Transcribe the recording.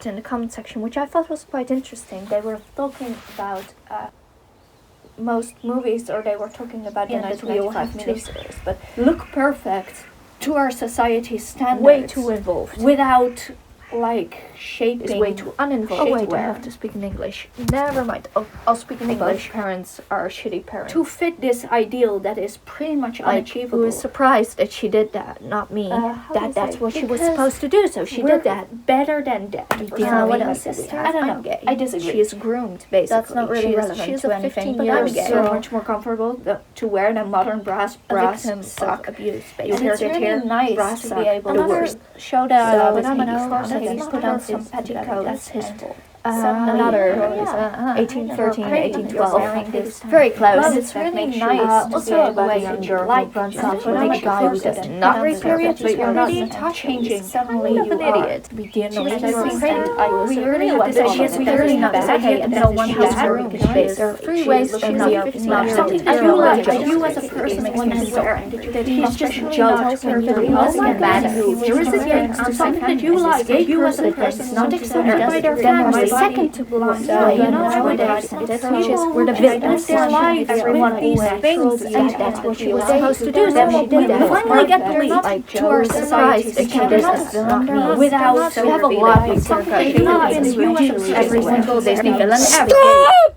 in the comment section, which I thought was quite interesting. They were talking about most movies, or they were talking about that we all have to but look perfect to our society's standards. Way too involved. Without, like, shaping. It's way too uninvolved. Oh wait, I have to speak in English. Never mind. I'll speak in English. Both parents are shitty parents. To fit this ideal that is pretty much unachievable. Who is surprised that she did that, not me. That's what she was supposed to do, so she did that. Better than that. What else is I don't know. Gay. I disagree. She is groomed, basically. That's not really relevant she's to a anything, 15 but year I'm gay. so much more comfortable to wear than modern brass sock abuse, basically. You hear it's it really here? nice Brass to be able the to worst. show that I was when I'm hating an ladies put on some petticoats. That's his fault. Another 1813, 1812. Very close. Well, it's really nice. Also, the way you like when a guy who does not every period but you're already changing. Suddenly you an idiot. We didn't know She what was was saying, I was we really already not had she is clearly not this okay, idea and that no no one one has has her room. room. There are three ways to Something you you as a person makes me swear that he's just joked perfectly There is a game to something that you like. You as a person not accepted by their family. Second to blind. You know nowadays We're the victims. their lives Everyone with these always things, and and that's what she was they- supposed to do. So she did that. finally get the leap like to our society. That she did this, not me. Without We have a lot of something repercussions. you as a Every person single Disney villain ever. Stop!